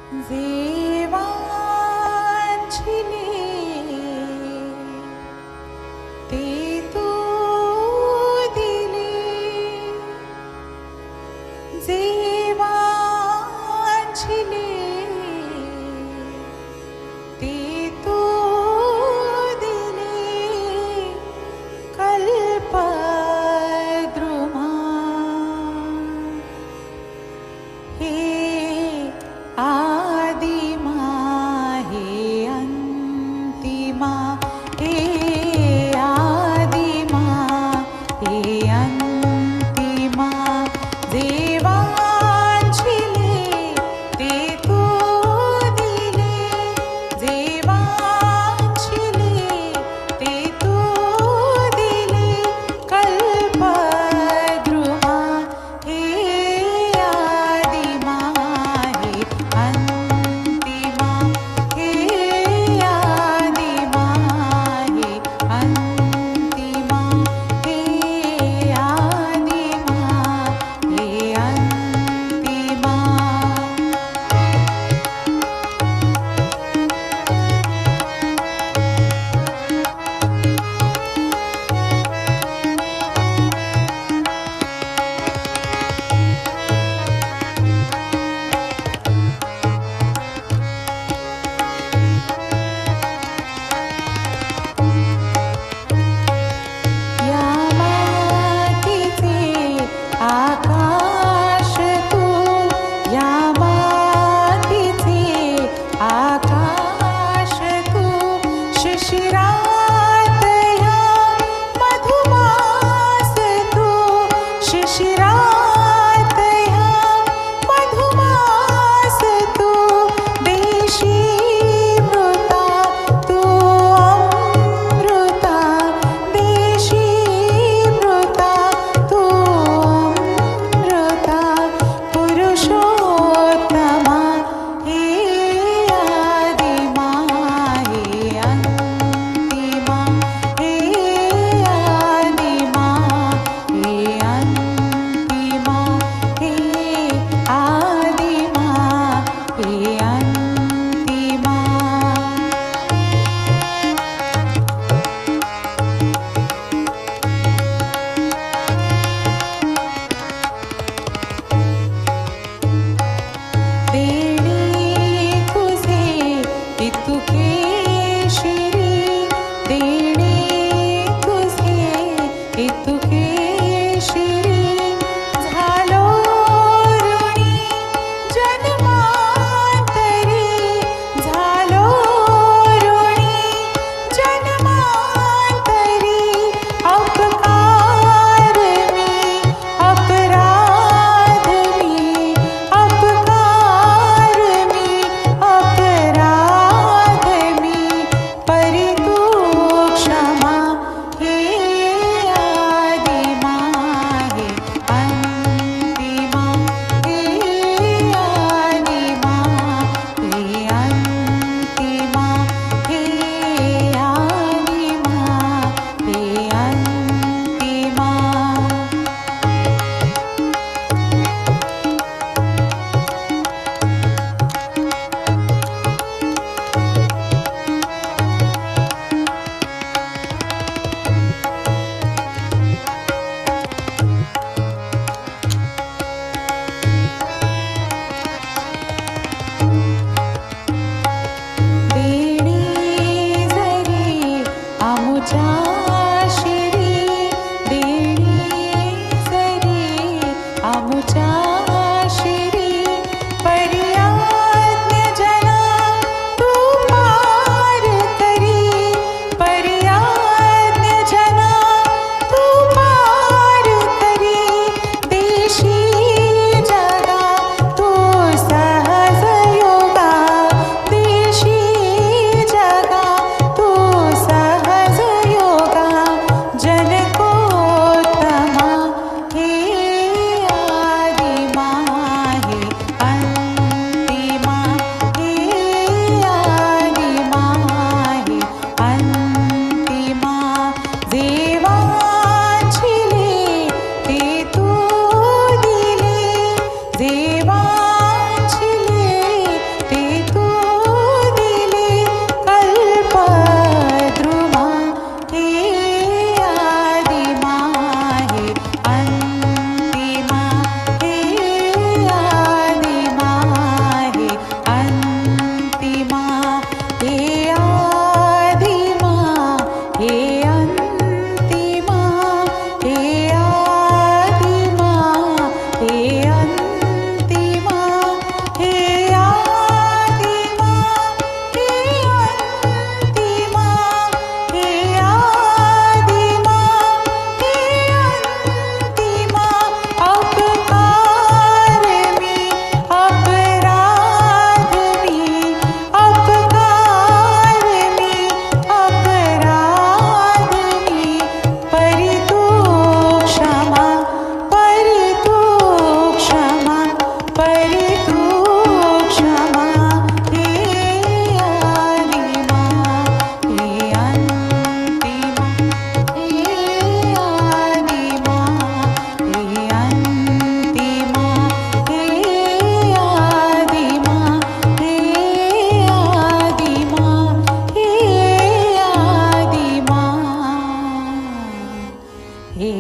जे वांछिले ते तू दिले, जे वांछिले ते तू दिले, कल्पद्रुमा हे आदिमा हे अंतिमा, हे आदिमा हे अंतिमा, जे वांछिले ते तू दिले, जे वांछिले ते तू दिले, कल्पद्रुमा हे आदिमा हे अंतिमा, हे आदिमा हे अंतिमा, हे आदिमा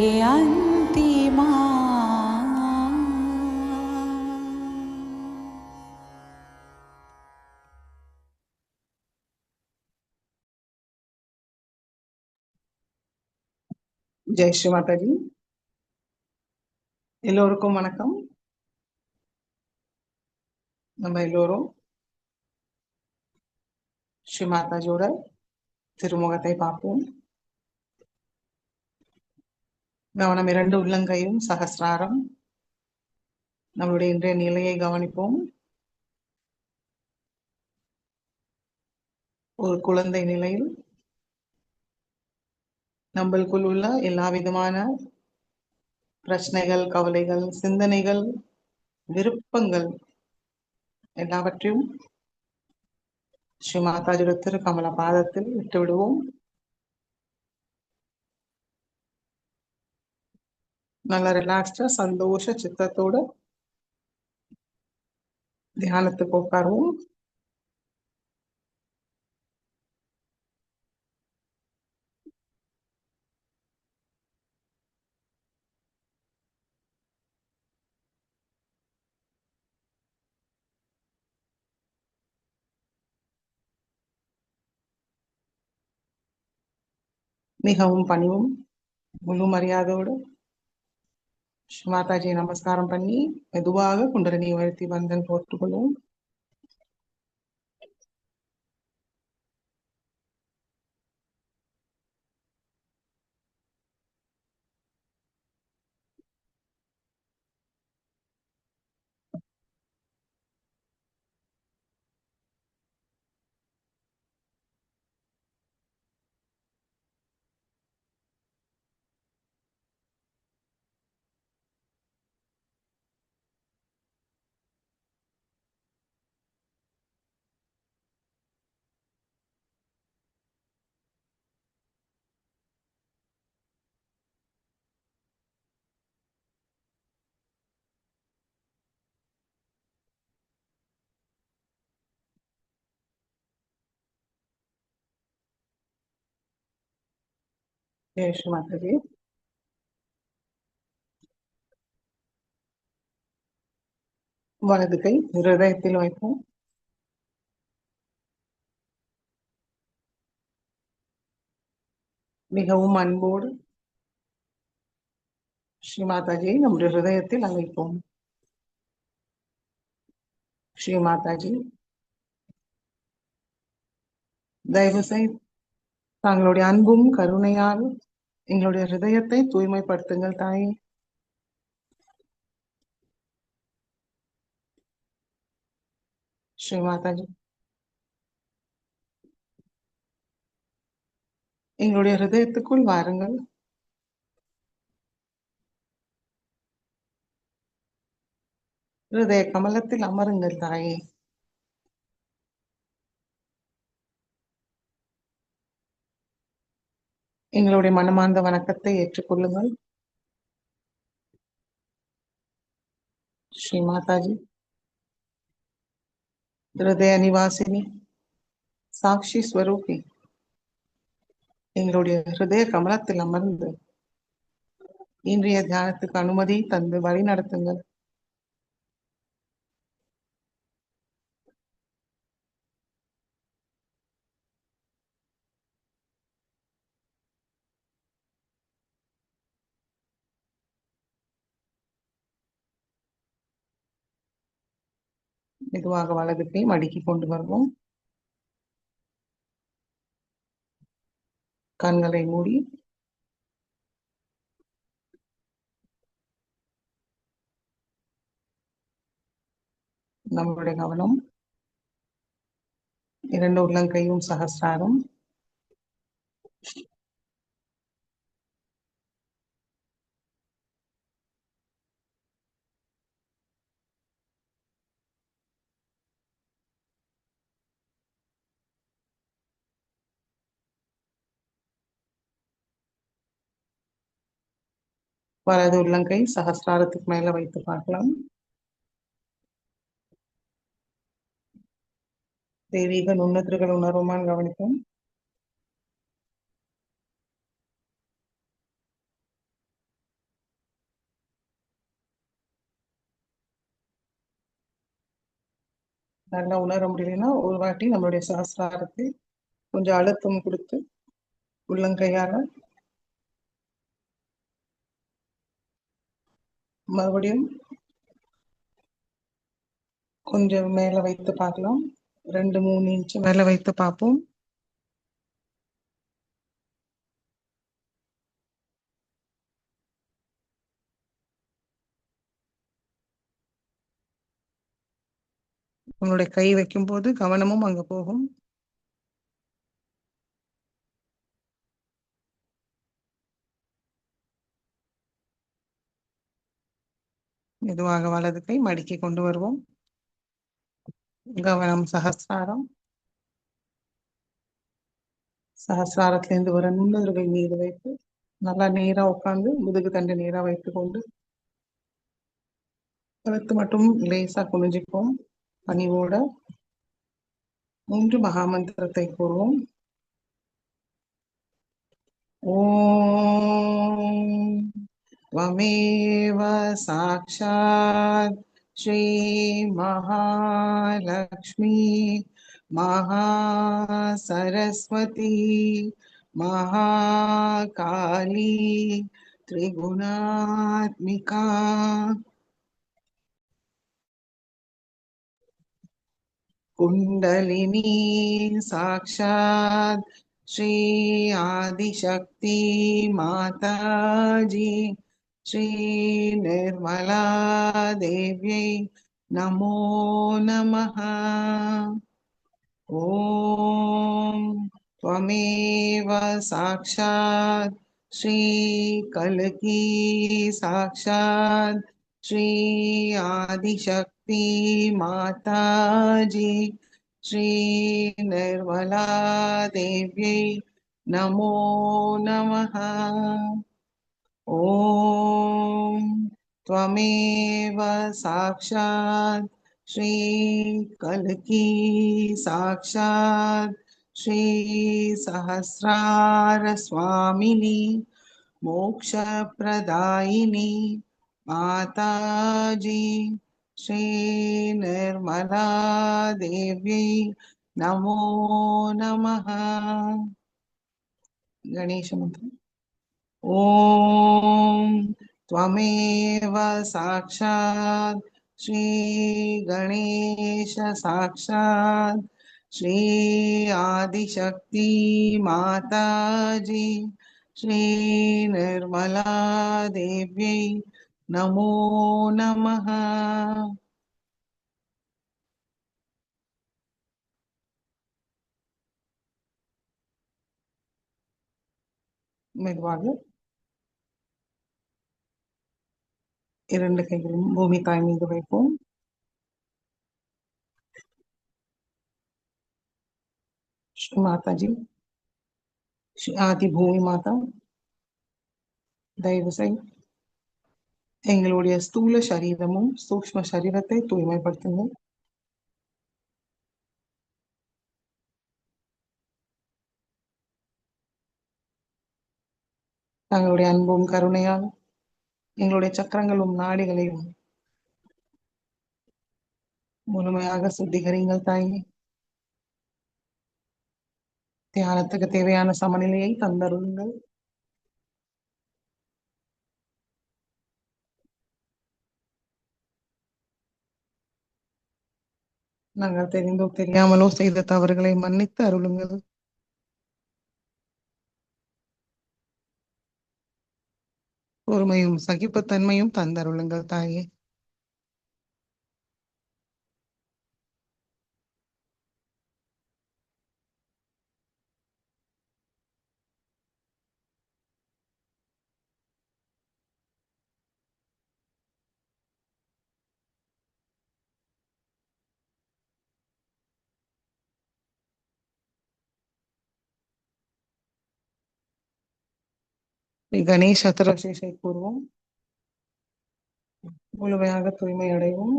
जयन्ति मां। ஜெய் ஸ்ரீ மாதாஜி. எல்லோருக்கும் வணக்கம். நம்ம எல்லோரும் ஸ்ரீ மாதாஜியோட திருமுகத்தை பார்ப்போம். கவனம் இரண்டு உள்ளங்கையும் சகசிராரம். நம்மளுடைய இன்றைய நிலையை கவனிப்போம். ஒரு குழந்தை நிலையில் நம்மளுக்குள் உள்ள எல்லா விதமான பிரச்சனைகள், கவலைகள், சிந்தனைகள், விருப்பங்கள் எல்லாவற்றையும் ஸ்ரீ மாதாஜியோட திருக்கமல பாதத்தில் விட்டு விடுவோம். நல்ல ரிலாக்ஸ்டா சந்தோஷ சித்தத்தோட தியானத்துக்கு உட்காருவோம். மிகவும் பணிவும் முழு மரியாதையோடு ஸ்ரீ மாதாஜியை நமஸ்காரம் பண்ணி மெதுவாக குண்டலினி உயர்த்தி பந்தன் போட்டுக்கொள்வோம். ஜெய் ஸ்ரீ மாதாஜி. வலது கை ஹிருதயத்தில் வைப்போம். மிகவும் அன்போடு ஸ்ரீ மாதாஜியை நம்முடைய ஹிருதயத்தில் அழைப்போம். ஸ்ரீ மாதாஜி, தயவு செய்து தங்களுடைய அன்பும் கருணையால் எங்களுடைய ஹிருதயத்தை தூய்மைப்படுத்துங்கள் தாயே. ஸ்ரீ மாதாஜி, எங்களுடைய ஹிருதயத்துக்குள் வாருங்கள். ஹிருதய கமலத்தில் அமருங்கள் தாயே. எங்களுடைய மனமார்ந்த வணக்கத்தை ஏற்றுக்கொள்ளுங்கள். ஸ்ரீ மாதாஜி, ஹிருதய நிவாசினி, சாட்சி ஸ்வரூபி, எங்களுடைய ஹிருதய கமலத்தில் அமர்ந்து இன்றைய தியானத்துக்கு அனுமதி தந்து வழி நடத்துங்கள். மெதுவாக வலது கை மடக்கி கொண்டு வருவோம். கண்களை மூடி நம்மளுடைய கவனம் இரண்டு உள்ளங்கையும் சகசிராரம். வலது உள்ளங்கை சகசிராரத்துக்கு மேல வைத்து பார்க்கலாம். தெய்வீக நுண்ணத்திர்கள் உணர்வுமான் கவனிப்போம். நல்லா உணர முடியலன்னா ஒரு வாட்டி நம்மளுடைய சஹஸ்ராரத்தை கொஞ்சம் அழுத்தம் கொடுத்து உள்ளங்கையால மறுபடியும் கொஞ்சம் மேல வைத்து பார்க்கலாம். 2-3 இன்ச் மேல வைத்து பார்ப்போம். உங்களுடைய கை வைக்கும் போது கவனமும் அங்க போகும். மெதுவாக வலது கை மடக்கி கொண்டு வருவோம். கவனம் சஹஸ்ராரம். சஹஸ்ராரத்திலிருந்து வர நுண்ணுறுவை மீது வைத்து நல்லா நேரா உட்கார்ந்து முதுகு தண்டு நேரா வைத்துக் கொண்டு கழுத்து மட்டும் லேசா குனிஞ்சிப்போம். பணிவோட 3 மகாமந்திரத்தை கூறுவோம். ஓம் त्वमेव साक्षात् श्री महालक्ष्मी महासरस्वती महाकाली त्रिगुणात्मिका कुंडलिनी साक्षात् श्री आदिशक्ति माताजी श्री निर्मला देव्यै नमो नमः। ओम त्वमेव साक्षात् श्री कल्की साक्षात् श्री आदिशक्ति माताजी श्री निर्मला देव्यै नमो नमः। ओम त्वमेव साक्षात् श्री कल्की साक्षात् श्री सहस्रार स्वामिनी मोक्षप्रदायिनी माताजी श्री निर्मला देव्यै नमो नमः। गणेश मंत्र। ओम त्वमेव साक्षात् श्री गणेश साक्षात् श्री आदिशक्ति माताजी श्री निर्मला देव्यै नमो नमः। மெதுவாக 2 கைகளும் பூமி தாய் மீது வைப்போம். श्री माता जी श्री आदि பூமி மாதா தயவு செய்து எங்களுடைய ஸ்தூல சரீரமும் சூக்ஷ்ம சரீரத்தை தூய்மைப்படுத்துங்கள். தங்களுடைய அன்பும் கருணையால் எங்களுடைய சக்கரங்களும் நாடிகளையும் முழுமையாக சுத்திகரிங்கள் தாயே. தியானத்துக்கு தேவையான சமநிலையை தந்தருங்கள். நாங்கள் தெரிந்தோ தெரியாமலோ செய்த தவறுகளை மன்னித்து அருளுங்கள். பொறுமையும் சகிப்புத்தன்மையும் தந்தருளுங்கள் தாயே. கணேஷ் சதுரசேஷை கூறுவோம். முழுமையாக தூய்மை அடைவோம்.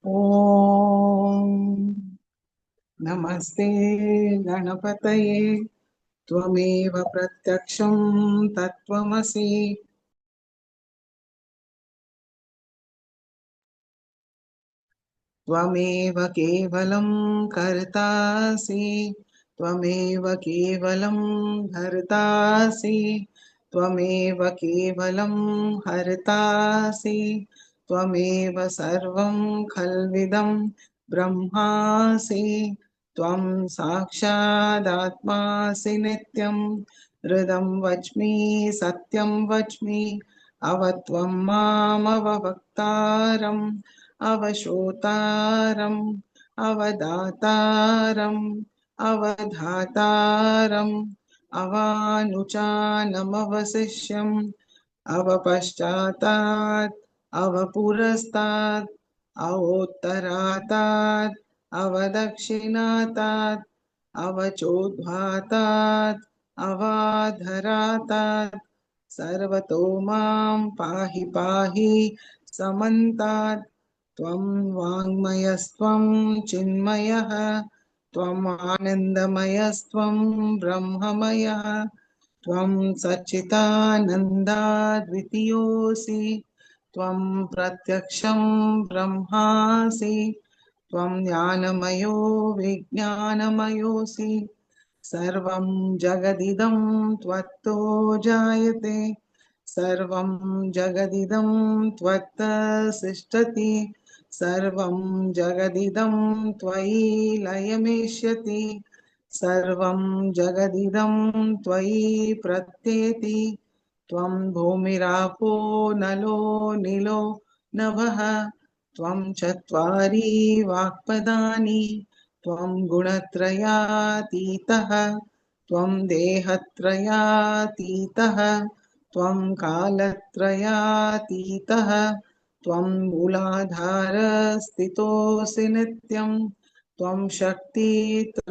ஓம் நமஸ்தே கணபதயே त्वमेव प्रत्यक्षं तत्त्वमसि त्वमेव केवलं कर्तासि त्वमेव केवलं भर्तासि त्वमेव केवलं हर्तासि त्वमेव सर्वं खल्विदं ब्रह्मासि त्वं साक्षादात्मासि नित्यं हृदं वच्मि सत्यं वच्मि अवत्वं मामवक्तारम् अवशोतारम् अवदातारम् अवधातारम् अवानुचानमवशिष्यम् अवपश्चातात् अवपुरस्तात् अवोत्तरातात् अवदक्षिणातात् अवचोद्ध्वातात् अवाधरातात् सर्वतो मां पाहि पाहि समन्तात् त्वं वाङ्मयस्त्वं चिन्मयः त्वम् आनन्दमयस्त्वं ब्रह्ममयः त्वं सच्चिदानन्दाद्वितीयोऽसि त्वं प्रत्यक्षं ब्रह्मासि त्वं ज्ञानमयो विज्ञानमयोऽसि सर्वं जगदिदं त्वत्तो जायते सर्वं जगदिदं त्वत्तसिष्ठति सर्वं जगदिदं त्वयि लयमेष्यति सर्वं जगदिदं त्वयि प्रत्येति त्वं भूमिरापो नलो निलो नभः त्वं चत्वारि वाक्पदानि त्वं गुणत्रयातीतः त्वं देहत्रयातीतः त्वं कालत्रयातीतः त्वं मूलाधारस्थितोऽसि नित्यं त्वं शक्तित्रयात्मकः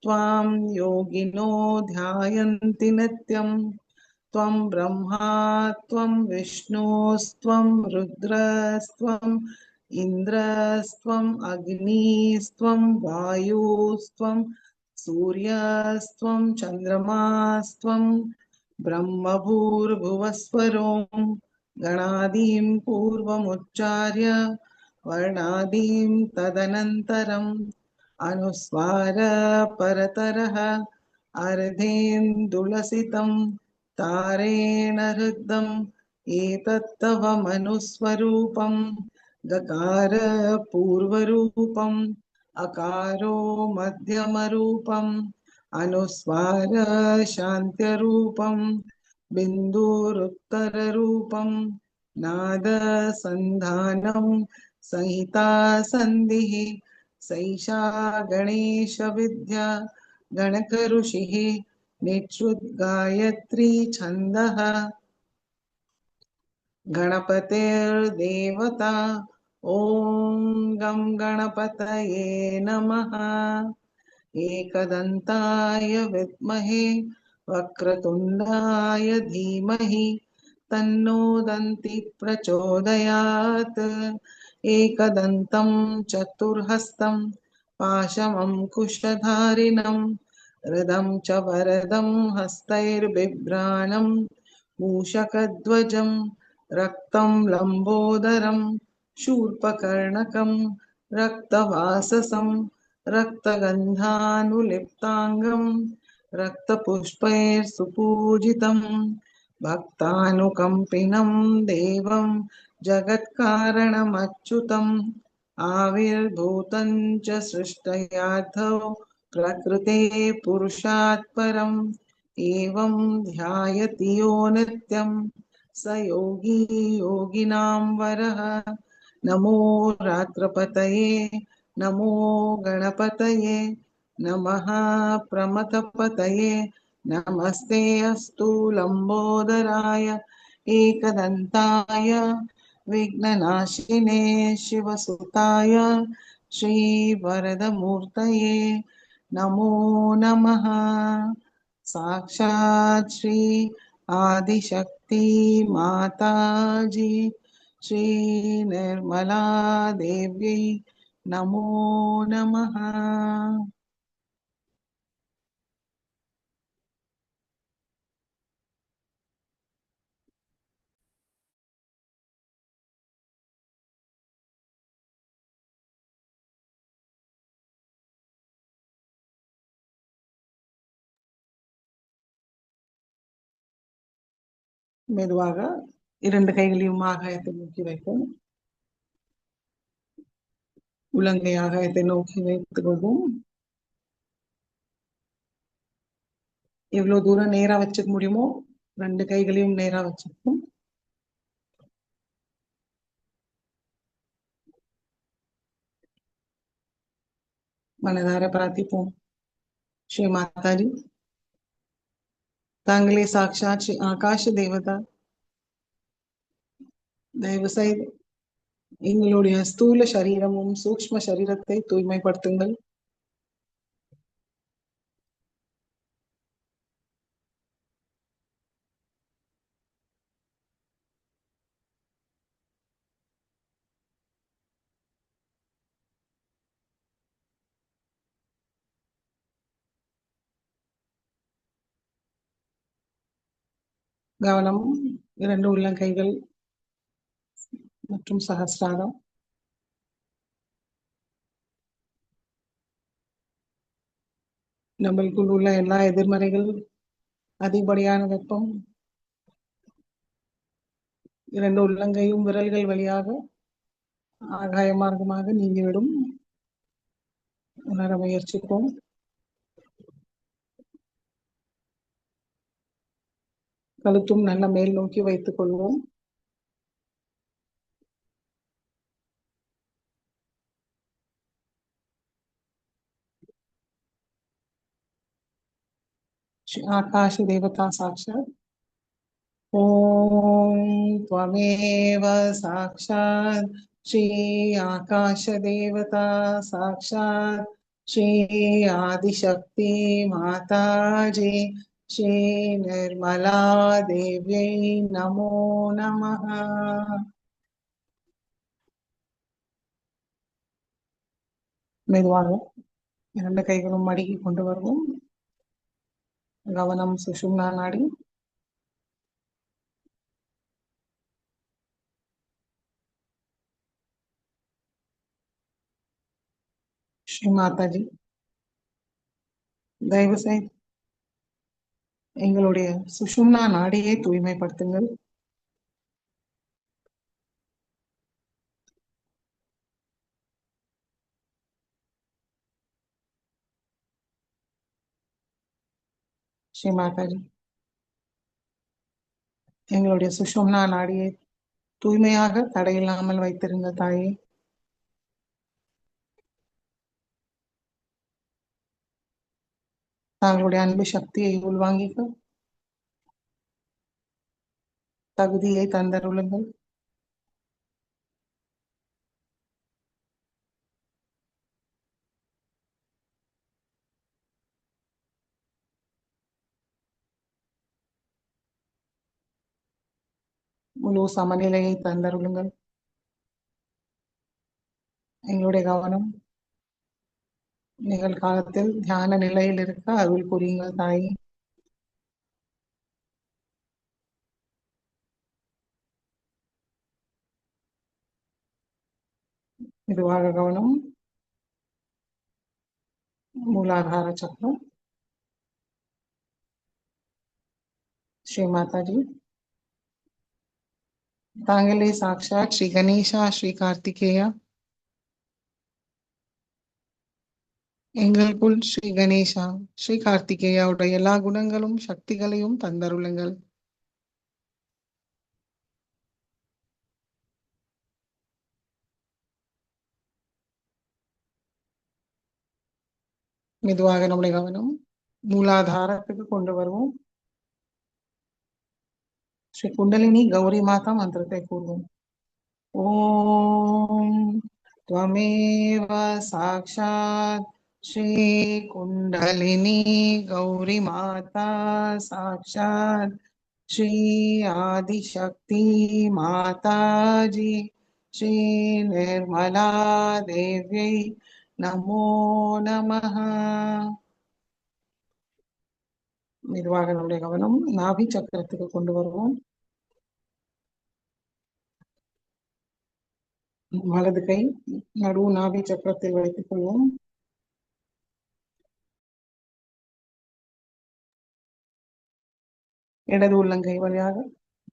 त्वां योगिनो ध्यायन्ति नित्यं त्वं ब्रह्मा त्वं विष्णुस्त्वं रुद्रस्त्वम् इन्द्रस्त्वम् अग्निस्त्वं वायुस्त्वं सूर्यस्त्वं चन्द्रमास्त्वं ब्रह्मभूर्भुवस्वरों गणादीं पूर्वमुच्चार्य वर्णादीं तदनन्तरम् अनुस्वार परतरः अर्धेन्दुलसितं तारेण हृदम् एतत्तव मनुस्वरूपम् गकार पूर्वरूपम् अकारो मध्यमरूपम् अनुस्वार शान्त्यरूपम् बिन्दुरुत्तररूपम् नाद सन्धानं संहिता सन्धिः सैषा गणेशविद्या गणकऋषिः निःश्रुतगायत्री छन्दः गणपतिर्देवता ॐ गं गणपतये नमः एकदन्ताय विद्महे वक्रतुण्डाय धीमहि तन्नो दन्ति प्रचोदयात् एकदन्तं चतुर्हस्तं पाशमङ्कुशधारिणं हृदं च वरदं हस्तैर्बिभ्राणं मूषकध्वजं रक्तं लम्बोदरं शूर्पकर्णकं रक्तवाससं रक्तगन्धानुलिप्ताङ्गं रक्तपुष्पैर्सुपूजितं भक्तानुकम्पिनं देवं जगत्कारणमच्युतम् आविर्भूतं च सृष्टयार्थौ प्रकृते पुरुषात् परम् एवं ध्यायति यो नित्यं स योगी योगिनां वरः नमो रात्रपतये नमो गणपतये नमः प्रमथपतये नमस्ते अस्तु लम्बोदराय एकदन्ताय विघ्ननाशिने शिवसुताय श्रीवरदमूर्तये नमो नमः साक्षात् श्री आदिशक्ति माताजी श्री निर्मला देव्यै नमो नमः। மெதுவாக இரண்டு கைகளையும் ஆகாயத்தை நோக்கி வைப்போம். உள்ளங்கை ஆகாயத்தை நோக்கி வைத்துக் கொள்வோம். எவ்வளவு தூரம் நேரா வச்சுக்க முடியுமோ ரெண்டு கைகளையும் நேரா வச்சுப்போம். மனதார பிரார்த்திப்போம். ஸ்ரீ மாதாஜி, தாங்களே சாட்சாத் ஸ்ரீ ஆகாஷ தேவதா, தயவு செய்து எங்களுடைய ஸ்தூல சரீரமும் சூக்ஷ்ம சரீரத்தை தூய்மைப்படுத்துங்கள். கவனம் இரண்டு உள்ளங்கைகள் மற்றும் சகஸ்ராரம். நம்மளுக்குள் உள்ள எல்லா எதிர்மறைகள், அதிகப்படியான வெப்பம் இரண்டு உள்ளங்கையும் விரல்கள் வழியாக ஆகாய மார்க்கமாக நீங்கிவிடும். உணர முயற்சிப்போம். கழுத்தும் நல்ல மேல் நோக்கி வைத்துக் கொள்வோம். श्री आकाश देवता साक्षात् ओम त्वमेव साक्षात् श्री आकाश देवता साक्षात् श्री आदिशक्ति माताजी श्री निर्मला देव्यै नमो नमः. மெதுவாக இரண்டு கைகளும் மடக்கி கொண்டு வருவோம். கவனம் சுஷும்னா நாடி. ஸ்ரீ மாதாஜி, தயவு செய்து எங்களுடைய சுஷும்னா நாடியை தூய்மைப்படுத்துங்கள். ஸ்ரீ மாதாஜி, எங்களுடைய சுஷும்னா நாடியை தூய்மையாக தடையில்லாமல் வைத்திருந்த தாயே, தாங்களுடைய அன்பு சக்தியை உள்வாங்கிக்க தகுதியை தந்தருளுங்கள். முழு சமநிலையை தந்தருளுங்கள். எங்களுடைய கவனம் நிகழ்காலத்தில் தியான நிலையில் இருக்க அருள் புரியுங்கள் தாயே. மெதுவாக கவனம் மூலாதார சக்கரம். ஸ்ரீ மாதாஜி, தாங்களே சாக்ஷாத் ஸ்ரீ கணேசா ஸ்ரீ கார்த்திகேயா, எங்களுக்குள் ஸ்ரீ கணேசா ஸ்ரீ கார்த்திகேயாவுடைய எல்லா குணங்களும் சக்திகளையும் தந்தருளுங்கள். மெதுவாக நம்முடைய கவனம் மூலாதாரத்துக்கு கொண்டு வருவோம். ஸ்ரீ குண்டலினி கௌரி மாதா மந்திரத்தை கூறுவோம். ஓம் त्वमेव साक्षात् श्री कुंडलिनी गौरी माता साक्षात् श्री आदिशक्ति माताजी श्री निर्मला देव्यै नमो नमः. மெதுவாக நம்முடைய கவனம் நாபி சக்கரத்துக்கு கொண்டு வருவோம். வலது கை நடு நாபி சக்கரத்தில் வைத்துக் கொள்வோம். இடது உள்ளங்கை வழியாக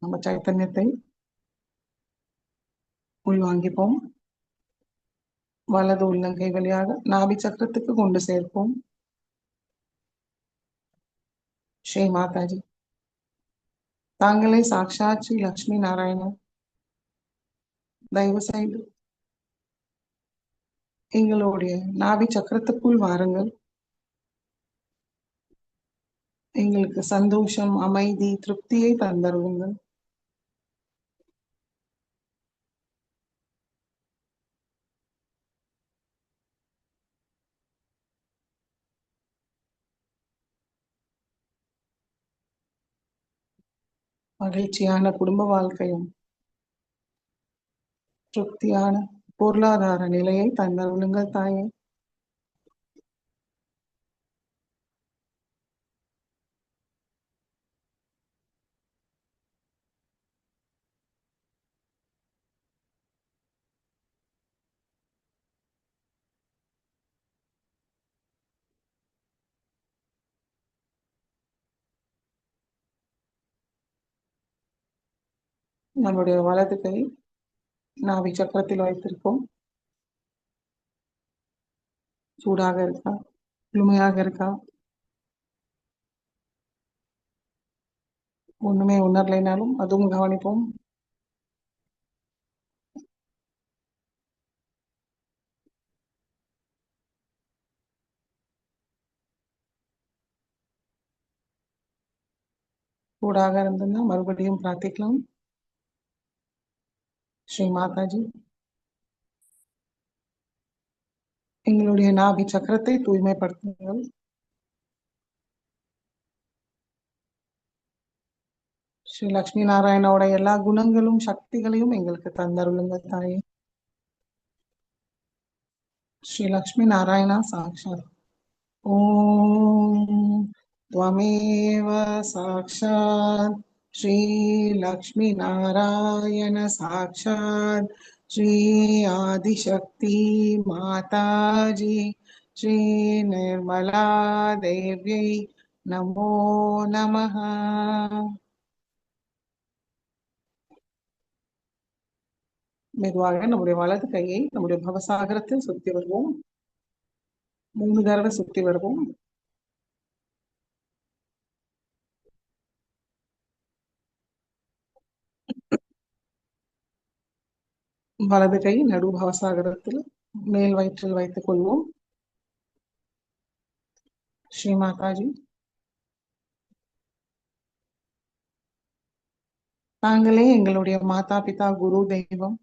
நம்ம சைத்தன்யத்தை உள்வாங்கிப்போம். வலது உள்ளங்கை வழியாக நாபி சக்கரத்துக்கு கொண்டு சேர்ப்போம். ஸ்ரீ மாதாஜி, தாங்களே சாக்ஷாத் ஸ்ரீ லக்ஷ்மி நாராயணன். தயவு செய்து எங்களுடைய நாபி சக்கரத்துக்குள் வாருங்கள். எங்களுக்கு சந்தோஷம், அமைதி, திருப்தியை தந்தருளுங்கள். மகிழ்ச்சியான குடும்ப வாழ்க்கையும் திருப்தியான பொருளாதார நிலையை தந்தருளுங்கள் தாயே. நம்முடைய வலது கை நாபி சக்கரத்தில் வைத்திருக்கோம். சூடாக இருக்கா, குளுமையாக இருக்கா, ஒண்ணுமே உணரலைனாலும் அதுவும் கவனிப்போம். சூடாக இருந்ததுன்னா மறுபடியும் பிரார்த்திக்கலாம். ஸ்ரீ மாதாஜி, எங்களுடைய நாபி சக்கரத்தை தூய்மைப்படுத்துங்கள். ஸ்ரீ லக்ஷ்மி நாராயணோட எல்லா குணங்களும் சக்திகளையும் எங்களுக்கு தந்தருளுங்கள் தாயே. ஸ்ரீ லக்ஷ்மி நாராயணா சாக்ஷாத். ஓம் त्वमेव साक्षात् श्री लक्ष्मी नारायण साक्षात् श्री आदिशक्ति माताजी श्री निर्मला देव्यै नमो नमः. மெதுவாக நம்முடைய வலது கையை நம்முடைய பவசாகரத்தில் சுத்தி வருவோம். 3 தடவை சுத்தி வருவோம். வலது கை நடு பவசாகரத்தில் மேல் வயிற்றில் வைத்துக் கொள்வோம். ஸ்ரீ மாதாஜி, தாங்களே எங்களுடைய மாதா பிதா குரு தெய்வம்.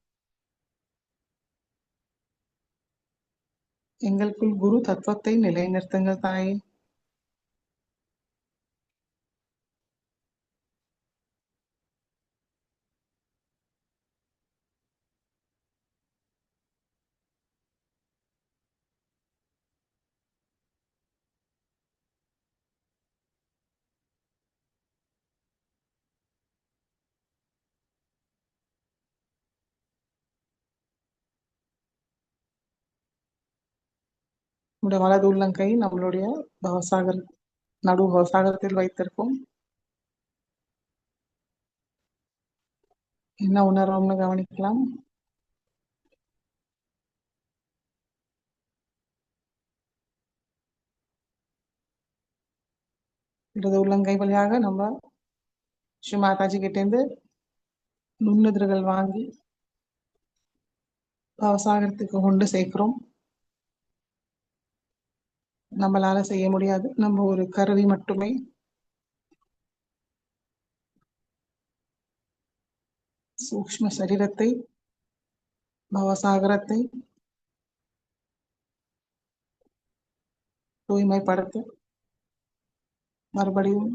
எங்களுக்குள் குரு தத்துவத்தை நிலைநிறுத்துங்கள் தாயே. நம்முடைய வலது உள்ளங்கை நம்மளுடைய பவசாகர நடு பவசாகரத்தில் வைத்திருக்கோம். என்ன உணர்வோம்னு கவனிக்கலாம். இடது உள்ளங்கை வழியாக நம்ம ஸ்ரீ மாதாஜி கிட்ட இருந்து நுண்ணுதிர்கள் வாங்கி பவசாகரத்துக்கு கொண்டு சேர்க்கிறோம். நம்மளால செய்ய முடியாது, நம்ம ஒரு கருவி மட்டுமே. சூக்ஷ்ம சரீரத்தை, பவசாகரத்தை தூய்மைப்படுத்த மறுபடியும்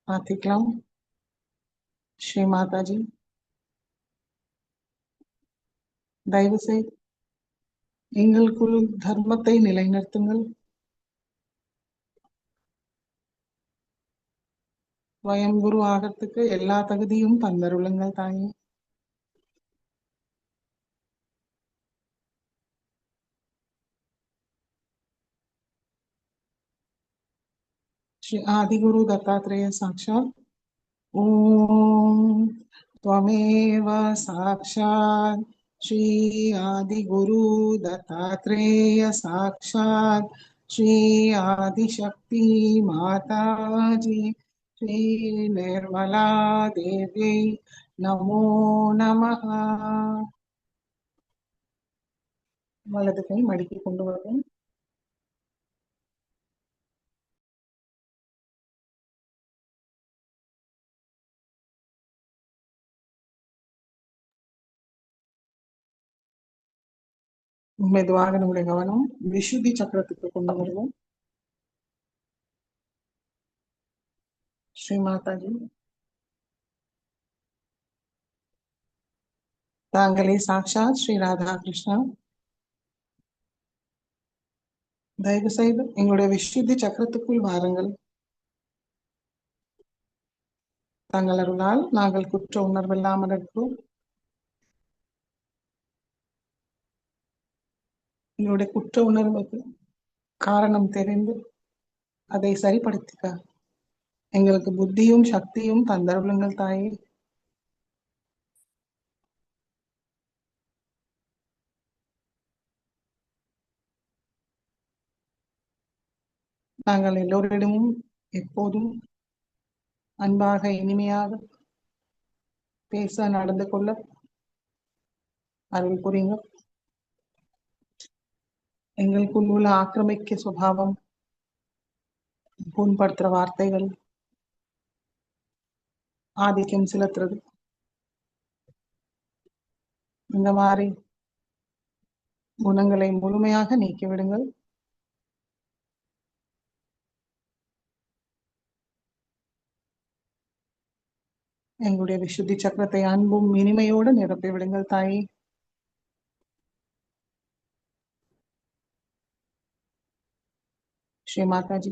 பிரார்த்திக்கலாம். ஸ்ரீ மாதாஜி, தயவு செய்து எங்களுக்குள் தர்மத்தை நிலைநிறுத்துங்கள். ஸ்வயம் குரு ஆகிறதுக்கு எல்லா தகுதியும் தந்தருளுங்கள் தாயே. श्री आदिगुरु दत्तात्रेय साक्षात. ओम त्वमेव साक्षात् श्री आदिगुरु दत्तात्रेय साक्षात् श्री आदिशक्ति माताजी श्री निर्मला देवी नमो नमः. வலது கை மடிக்கி கொண்டு வருவோம். மெதுவாக நம்முடைய கவனம் விசுத்தி சக்கரத்துக்கு கொண்டு வருவோம். ஸ்ரீ மாதாஜி, தாங்களே சாக்ஷாத் ஸ்ரீ ராதா கிருஷ்ணா. தயவு செய்து எங்களுடைய விசுத்தி சக்கரத்துக்குள் வாருங்கள். தங்கள் அருளால் நாங்கள் குற்ற உணர்வில்லாமல் இருக்கிறோம். எங்களுடைய குற்ற உணர்வுக்கு காரணம் தெரிந்து அதை சரிப்படுத்திக்க எங்களுக்கு புத்தியும் சக்தியும் தந்தருளுங்கள் தாயே. நாங்கள் எல்லோரிடமும் எப்போதும் அன்பாக இனிமையாக பேச நடந்து கொள்ள அருள் புரியுங்க. எங்களுக்குள் உள்ள ஆக்கிரமிக்க சுபாவம், புண்படுத்துற வார்த்தைகள், ஆதிக்கம் செலுத்துறது, இந்த மாதிரி குணங்களை முழுமையாக நீக்கிவிடுங்கள். எங்களுடைய விசுத்தி சக்கரத்தை அன்பும் இனிமையோடு நிரப்பி விடுங்கள் தாயே. ஸ்ரீ மாதாஜி,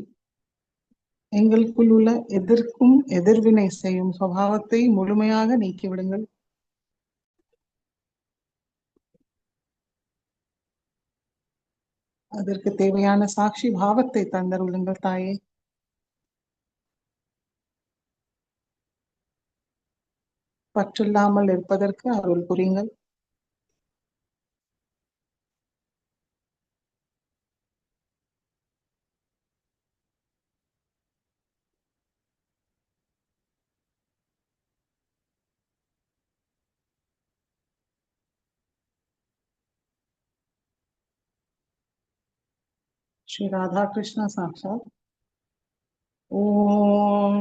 எங்களுக்குள் உள்ள எதிர்க்கும் எதிர்வினை செய்யும் சுபாவத்தை முழுமையாக நீக்கிவிடுங்கள். அதற்கு தேவையான சாட்சி பாவத்தை தந்தருளுங்கள் தாயே. பற்றில்லாமல் இருப்பதற்கு அருள் புரியுங்கள். श्री राधा कृष्ण साक्षात. ओम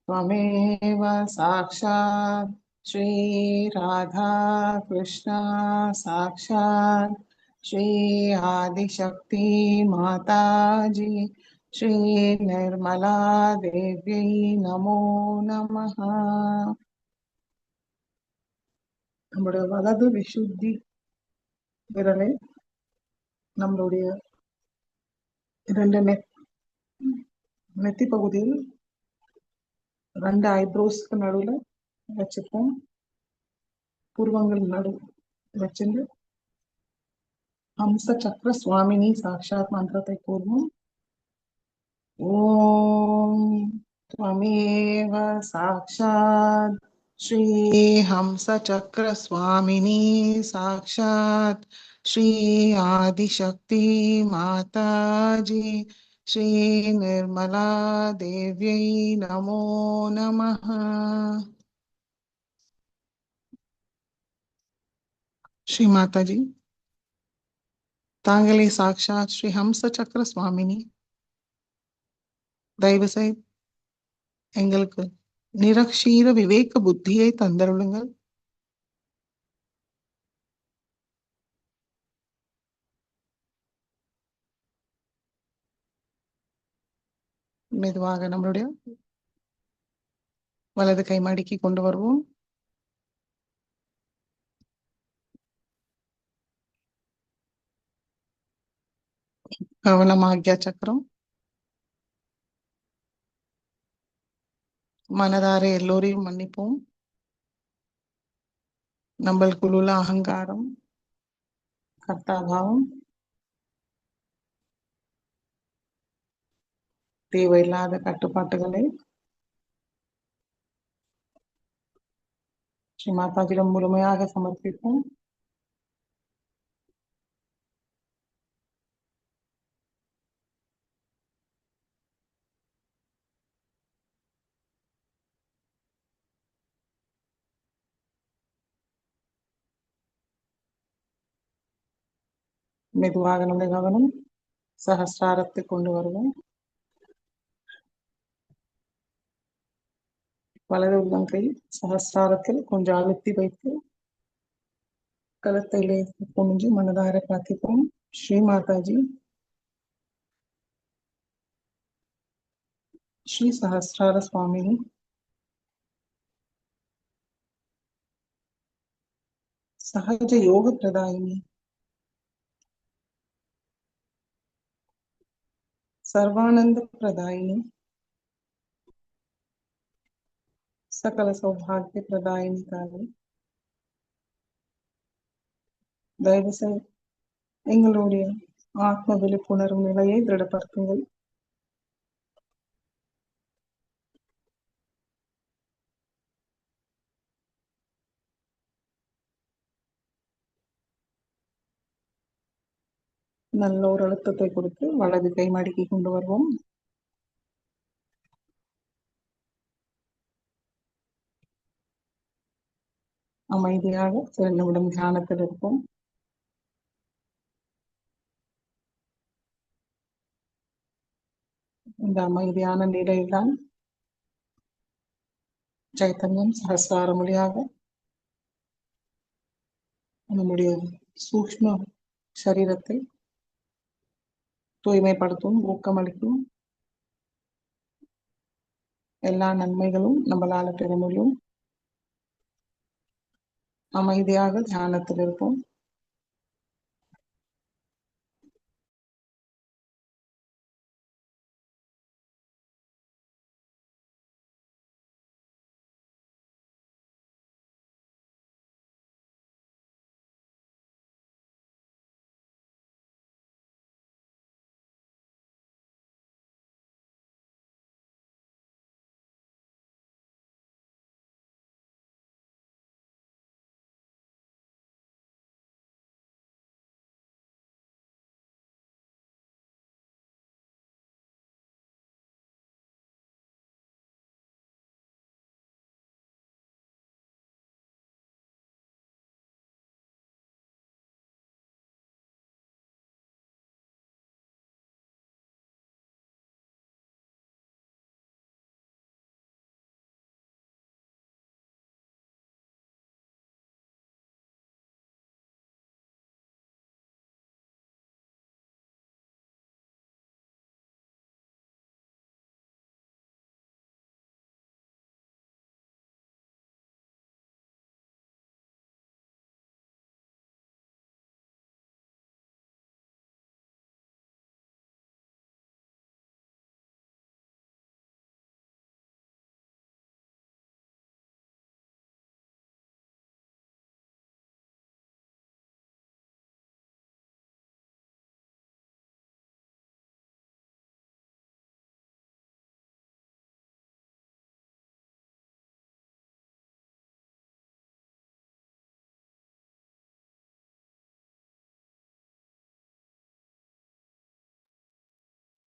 त्वमेव साक्षात् श्री राधा कृष्ण साक्षात् श्री आदिशक्ति माताजी श्री निर्मला देवी नमो नमः. நம்முடைய வலது விசுத்தி விரலை நம்மளுடைய இரண்டு நெத்தி பகுதியில் 2 ஐப்ரோஸ்க்கு நடுவுல வச்சுப்போம். புருவங்கள் நடு வச்சிருந்து ஹம்ச சக்கர சுவாமினி சாட்சாத் மந்திரத்தை கூறுவோம். ஓம் त्वमेव साक्षात् श्री हंस चक्र स्वामिनी साक्षात् श्री आदिशक्ति माताजी श्री निर्मला देव्यै नमो नमः. श्री माताजी, தாங்களே சாக்ஷாத் ஸ்ரீ ஹம்ச சக்கர சுவாமினி. தயவு செய்து எங்களுக்கு நிரக்ஷீர விவேக புத்தியை தந்தருளுங்கள். மெதுவாக நம்மளுடைய வலது கை மடக்கி கொண்டு வருவோம். கவனமாகிய சக்கரம். மனதார எல்லோரையும் மன்னிப்போம். நம்மளுக்குள்ள அகங்காரம், கர்த்தாபாவம், தேவையில்லாத கட்டுப்பாட்டுகளை ஸ்ரீ மாதாஜிடம் முழுமையாக சமர்ப்பிப்போம். மெதுவாக நம்முடைய கவனம் சஹஸ்ராரத்தை கொண்டு வருவோம். வலது உள்ளங்கை சஹஸ்ராரத்தில் கொஞ்சம் அழுத்தி வைத்து கழுத்திலே குனிஞ்சு மனதார பிரார்த்திப்போம். ஸ்ரீ மாதாஜி, ஸ்ரீ சஹஸ்ரார சுவாமினி, சஹஜ யோக பிரதாயினி, सर्वानंद प्रदायिनी, सकल सौभाग्य प्रदायिनी काली, தயவு செய்து எங்களுடைய ஆத்ம விழிப்புணர்வு நிலையை திருடப்படுத்துங்கள். நல்ல ஒரு அழுத்தத்தை கொடுத்து வலது கை மடக்கி கொண்டு வருவோம். அமைதியாக சில நிமிடம் தியானத்தில் இருப்போம். இந்த அமைதியான நிலையில்தான் சைத்தன்யம் சஹஸ்ரார மொழியாக நம்முடைய சூக்ஷ்ம சரீரத்தை தூய்மைப்படுத்தும், ஊக்கமளிக்கும். எல்லா நன்மைகளும் நம்மளால பெற முடியும். அமைதியாக தியானத்தில் இருப்போம்.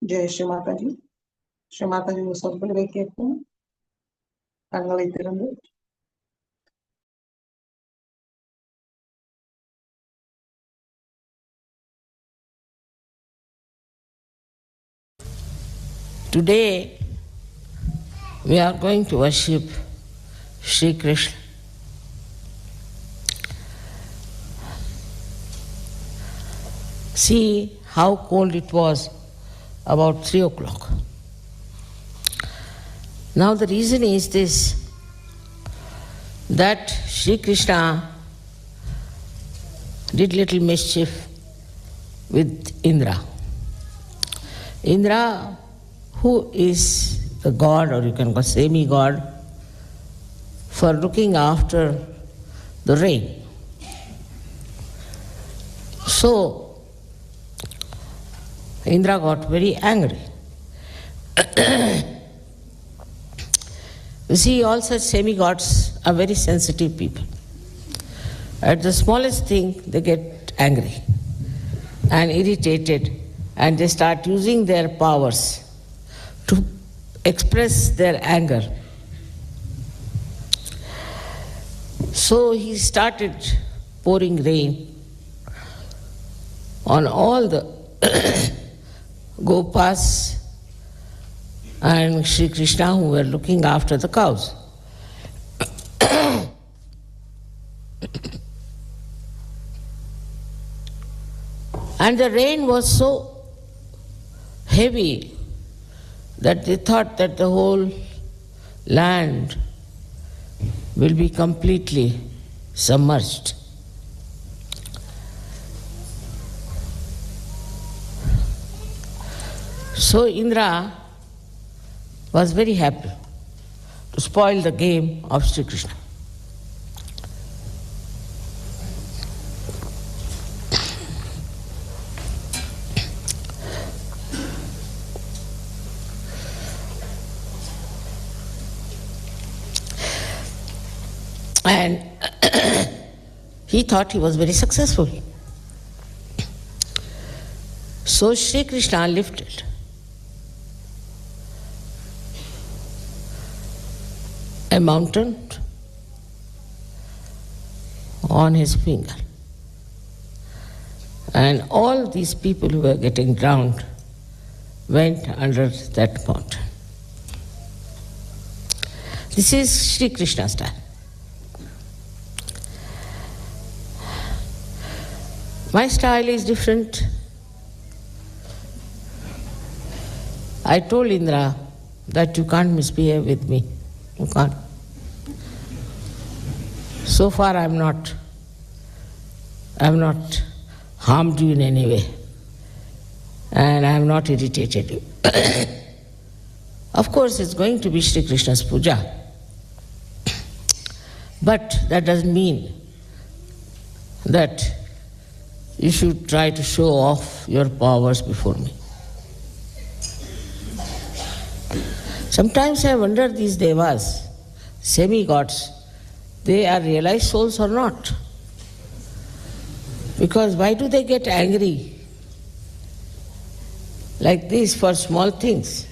ஜெய் ஸ்ரீ மாதாஜி. ஸ்ரீ மாதாஜி சொற்களை கேட்போம். கண்களை திறந்து Today we are going to worship Sri Krishna. See how cold it was about 3 o'clock. Now the reason is this, that Sri Krishna did little mischief with Indra. Indra, who is the god, or you can call semi-god, for looking after the rain. So Indra got very angry. You see, all such semi-gods are very sensitive people. At the smallest thing, they get angry and irritated, and they start using their powers to express their anger. So he started pouring rain on all the Gopas and Sri Krishna who were looking after the cows. And the rain was so heavy that they thought that the whole land will be completely submerged. So Indra was very happy to spoil the game of Sri Krishna. And he thought he was very successful. So Sri Krishna lifted a mountain on his finger. And all these people who were getting drowned went under that mountain. This is Sri Krishna style. My style is different. I told Indra that you can't misbehave with me. You can't. So far I have not harmed you in any way, and I have not irritated you. Of course it's going to be Sri Krishna's puja, but that doesn't mean that you should try to show off your powers before me. Sometimes I wonder these devas, semi-gods, they are realized souls or not? Because why do they get angry like this for small things?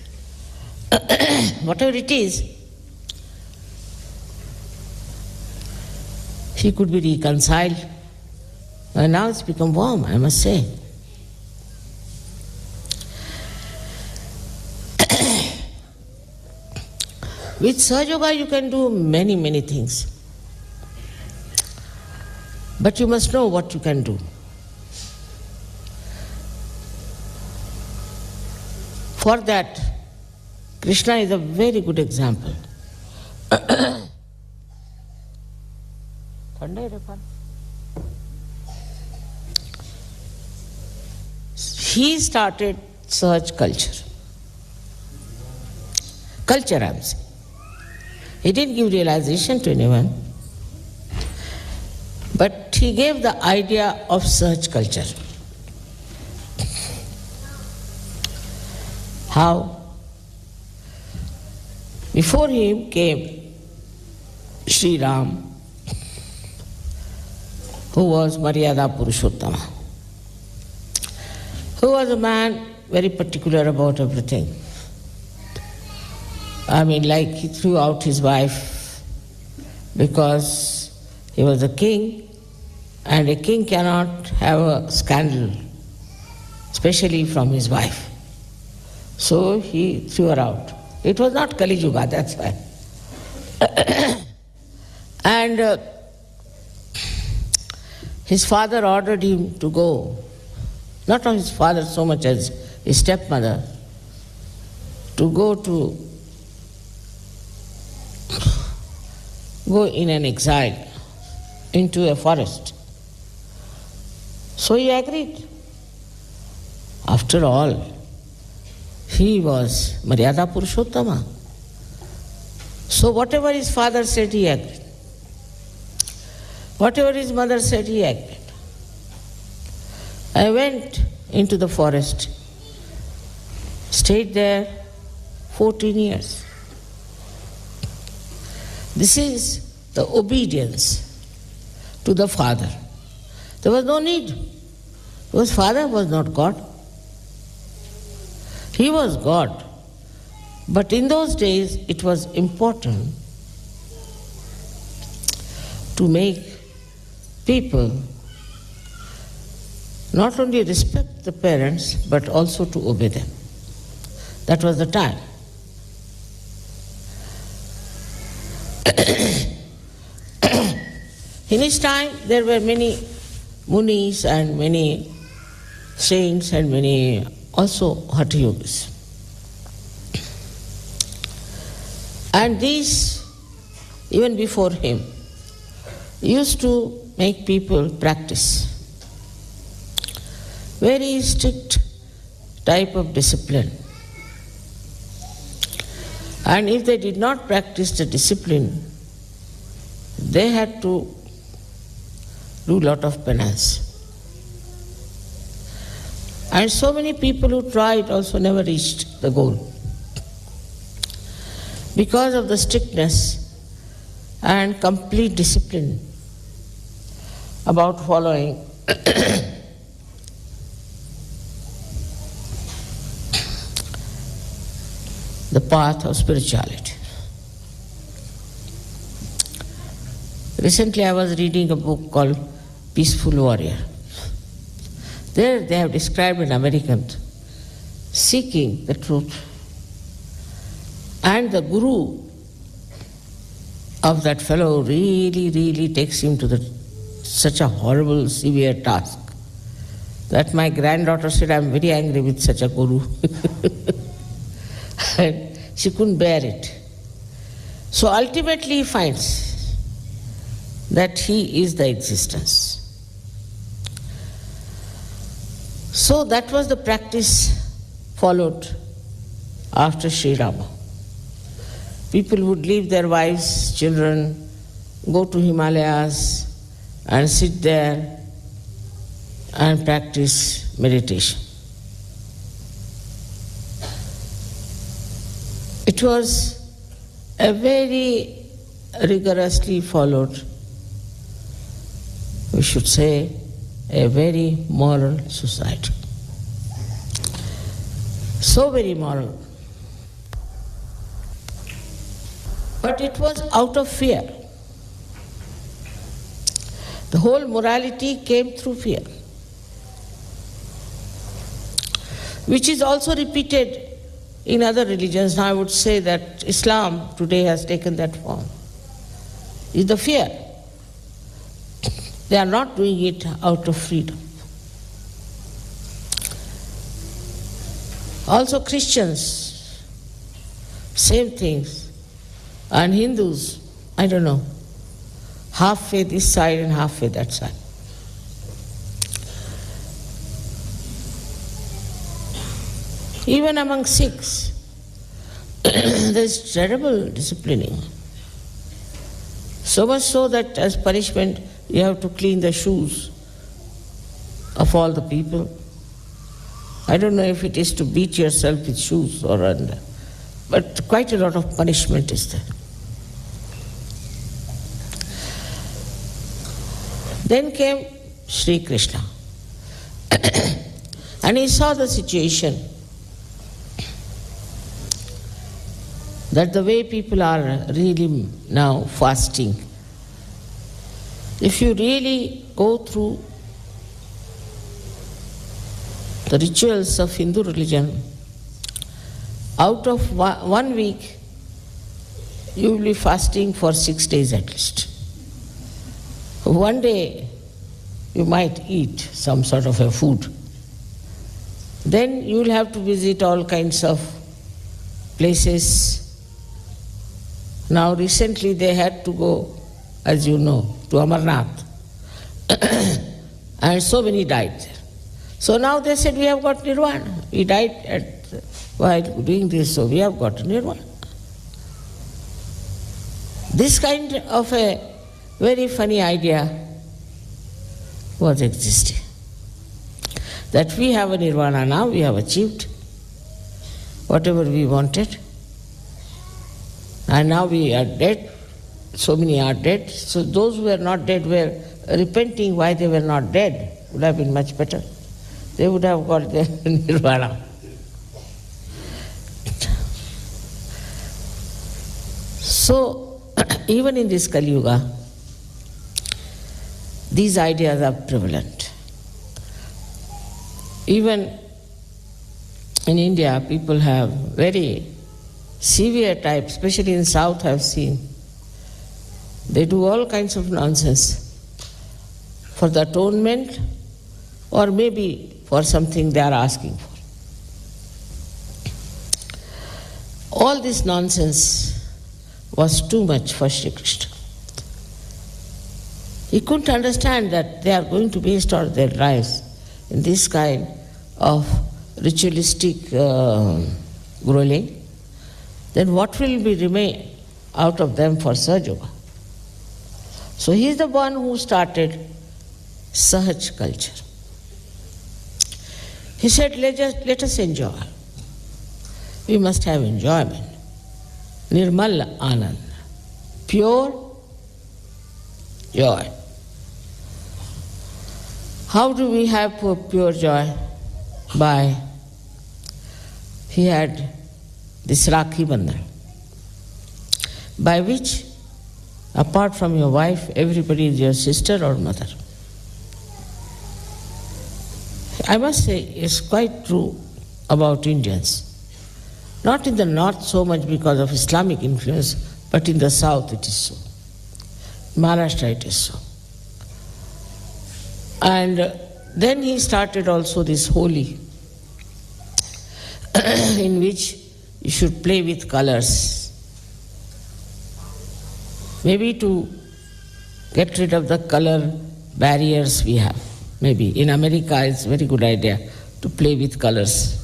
Whatever it is, he could be reconciled. And now it's become warm, I must say. With Sahaja Yoga you can do many, many things. But you must know what you can do. For that, Krishna is a very good example. He started Sahaj culture. Culture, I am saying. He didn't give realization to anyone, but he gave the idea of Sahaj culture. How? Before him came Sri Ram, who was Maryada Purushottama, who was a man very particular about everything. I mean, like he threw out his wife because he was a king, and a king cannot have a scandal, especially from his wife. So he threw her out. It was not Kali Yuga, that's why. And his father ordered him to go, not his father so much as his stepmother, to go in an exile into a forest. So he agreed. After all, he was Maryada Purushottama. So whatever his father said, he agreed. Whatever his mother said, he agreed. I went into the forest, stayed there 14 years. This is the obedience to the Father. There was no need, because Father was not God. He was God. But in those days, it was important to make people not only respect the parents, but also to obey them. That was the time. In his time, there were many munis and many saints and many also Hatha Yogis. And these, even before him, used to make people practice very strict type of discipline. And if they did not practice the discipline, they had to do a lot of penance. And so many people who tried also never reached the goal, because of the strictness and complete discipline about following the path of spirituality. Recently I was reading a book called Peaceful Warrior. There they have described an American seeking the truth, and the guru of that fellow really takes him to such a horrible, severe task that my granddaughter said, "I'm very angry with such a guru." And she couldn't bear it. So ultimately he finds that he is the existence. So that was the practice followed after Sri Rama. People would leave their wives, children, go to Himalayas and sit there and practice meditation. It was a very rigorously followed, we should say, a very moral society. So very moral. But it was out of fear. The whole morality came through fear, which is also repeated in other religions. Now I would say that Islam today has taken that form. Is the fear. They are not doing it out of freedom. Also Christians, same things. And Hindus, I don't know, half way this side and half way that side. Even among Sikhs, there's terrible disciplining. So much so that as punishment, you have to clean the shoes of all the people. I don't know if it is to beat yourself with shoes or under, but quite a lot of punishment is there. Then came Sri Krishna. And he saw the situation that the way people are really now fasting, if you really go through the rituals of Hindu religion, out of 1 week, you will be fasting for 6 days at least. One day, you might eat some sort of a food. Then you will have to visit all kinds of places. Now recently they had to go, as you know, to Amarnath. And so many died there. So now they said, we have got Nirvana. We died while doing this, so we have got Nirvana. This kind of a very funny idea was existing. That we have a Nirvana now, we have achieved whatever we wanted. And now we are dead, so many are dead. So those who were not dead were repenting why they were not dead. Would have been much better. They would have got their nirvana. So even in this Kali Yuga, these ideas are prevalent. Even in India, people have very severe types, especially in South I've seen. They do all kinds of nonsense for the atonement or maybe for something they are asking for. All this nonsense was too much for Sri Krishna. He couldn't understand that they are going to waste all their lives in this kind of ritualistic grueling. Then what will be remain out of them for Sahaja? So he is the one who started Sahaj culture. He said, let us enjoy. We must have enjoyment. Nirmal Anand, pure joy. How do we have pure joy? He had this Rakhi Bandhan, by which, apart from your wife, everybody is your sister or mother. I must say, it's quite true about Indians. Not in the north so much because of Islamic influence, but in the south it is so. Maharashtra it is so. And then he started also this Holi, in which you should play with colors. Maybe to get rid of the color barriers we have. Maybe in America it's a very good idea to play with colors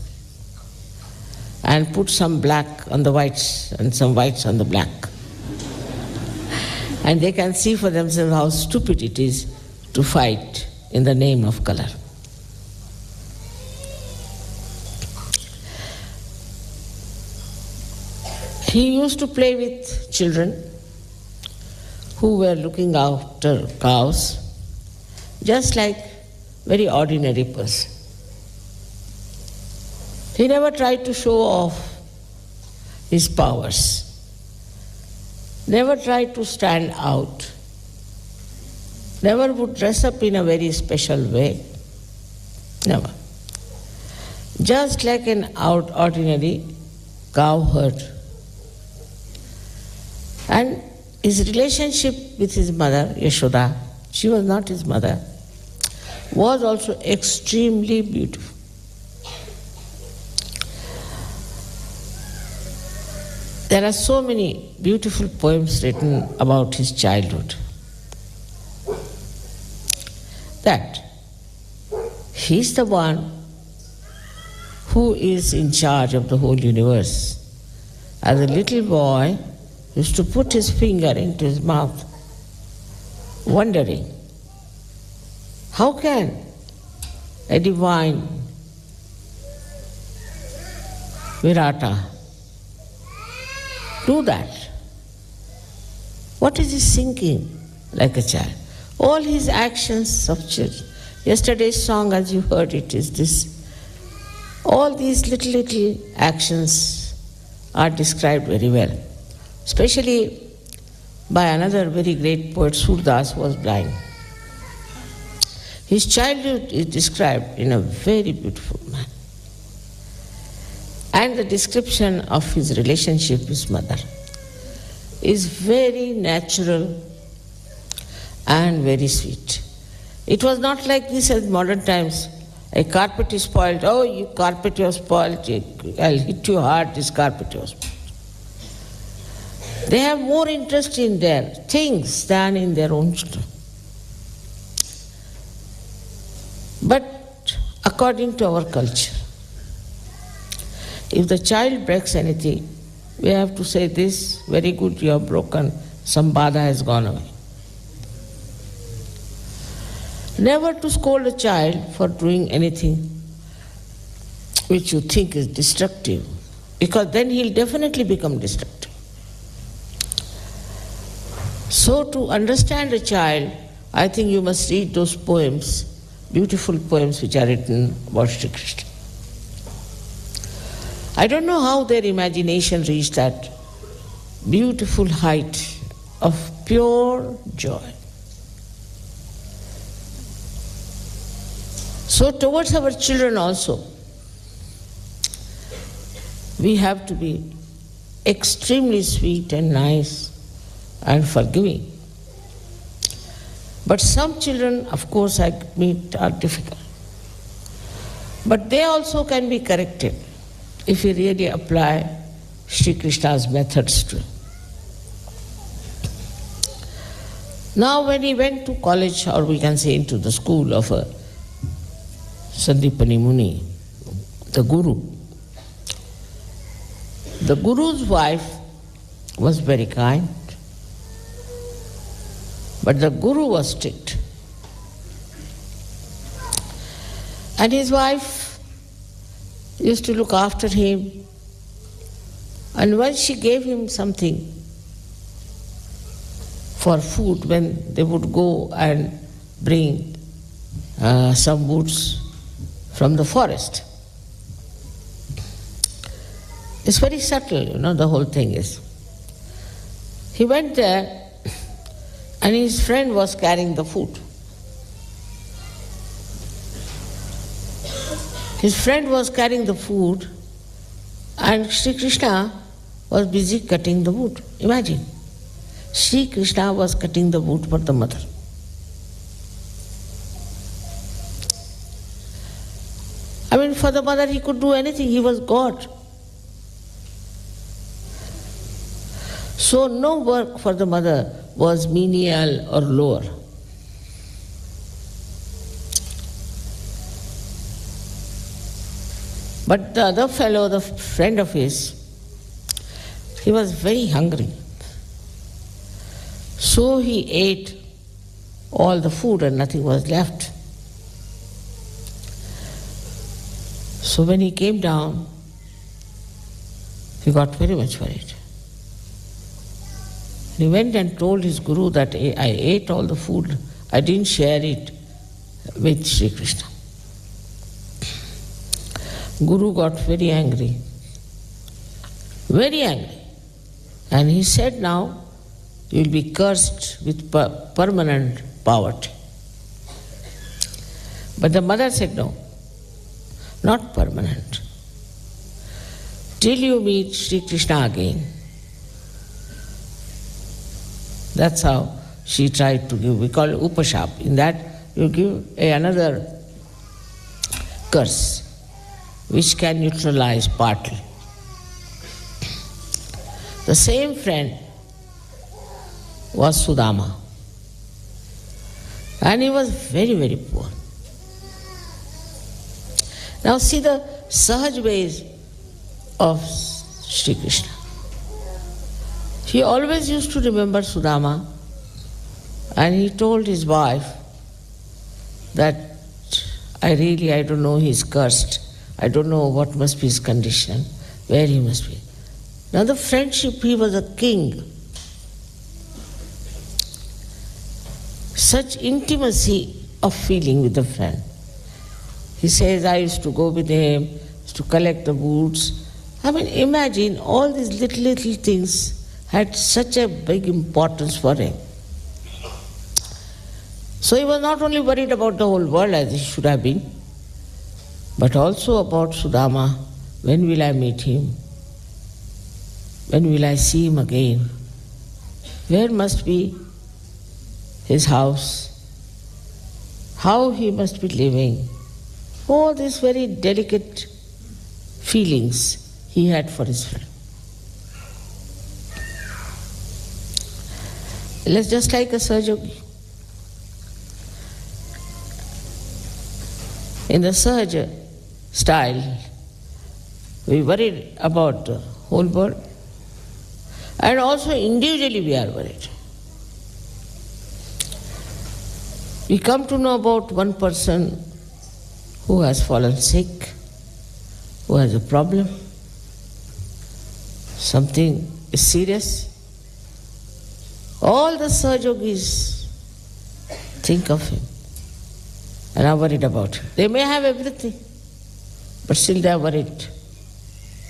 and put some black on the whites and some whites on the black. And they can see for themselves how stupid it is to fight in the name of color. He used to play with children who were looking after cows, just like very ordinary person. He never tried to show off his powers, never tried to stand out, never would dress up in a very special way, never. Just like an ordinary cow herd. And his relationship with his mother, Yashoda, she was not his mother, was also extremely beautiful. There are so many beautiful poems written about his childhood that he's the one who is in charge of the whole universe. As a little boy, he used to put his finger into his mouth, wondering, how can a divine Virata do that? What is he thinking like a child? All his actions of children. Yesterday's song, as you heard it, is this. All these little actions are described very well, especially by another very great poet, Surdas, who was blind. His childhood is described in a very beautiful manner. And the description of his relationship with his mother is very natural and very sweet. It was not like this as modern times. A carpet is spoiled. Oh, you carpet, you're spoiled. I'll hit you hard, this carpet was spoiled. They have more interest in their things than in their own children. But according to our culture, if the child breaks anything, we have to say this, very good, you have broken, some bada has gone away. Never to scold a child for doing anything which you think is destructive, because then he'll definitely become destructive. So to understand a child, I think you must read those poems, beautiful poems which are written about Sri Krishna. I don't know how their imagination reached that beautiful height of pure joy. So towards our children also, we have to be extremely sweet and nice and forgiving. But some children, of course, I meet are difficult. But they also can be corrected if we really apply Sri Krishna's methods to. Now when he went to college, or we can say into the school of Sandipani Muni, the Guru's wife was very kind, but the Guru was strict. And his wife used to look after him, and once she gave him something for food when they would go and bring some woods from the forest. It's very subtle, the whole thing is. He went there and his friend was carrying the food. His friend was carrying the food and Sri Krishna was busy cutting the wood. Imagine, Sri Krishna was cutting the wood for the mother. I mean, for the mother he could do anything, he was God. So no work for the mother was menial or lower. But the other fellow, the friend of his, he was very hungry. So he ate all the food and nothing was left. So when he came down, he got very much worried. He went and told his Guru that I ate all the food, I didn't share it with Sri Krishna. Guru got very angry, and he said, now you will be cursed with permanent poverty. But the mother said, no, not permanent. Till you meet Sri Krishna again. That's how she tried to give. We call it upashap. In that you give another curse which can neutralize partly. The same friend was Sudama, and he was very, very poor. Now see the Sahaj ways of Sri Krishna. He always used to remember Sudama, and he told his wife that I don't know, he's cursed. I don't know what must be his condition, where he must be. Now the friendship, he was a king. Such intimacy of feeling with the friend. He says, I used to go with him, used to collect the woods. I mean, imagine all these little things had such a big importance for him. So he was not only worried about the whole world as he should have been, but also about Sudama. When will I meet him? When will I see him again? Where must be his house? How he must be living? All these very delicate feelings he had for his friend. Let's just like a Sahaja. In the Sahaja style, we worried about the whole world, and also individually we are worried. We come to know about one person who has fallen sick, who has a problem, something is serious. All the Sahajogis think of him and are worried about him. They may have everything, but still they are worried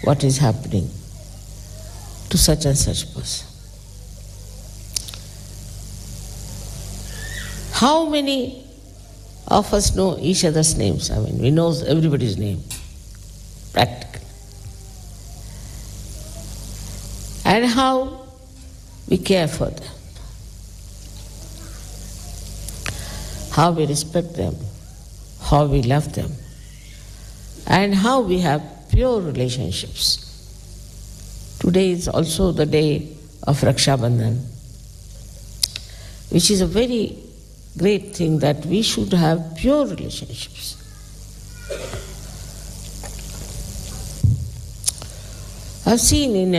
what is happening to such and such person. How many of us know each other's names? I mean, we know everybody's name, practically. And how we care for them, how we respect them, how we love them, and how we have pure relationships. Today is also the day of Raksha Bandhan, which is a very great thing that we should have pure relationships. I've seen in,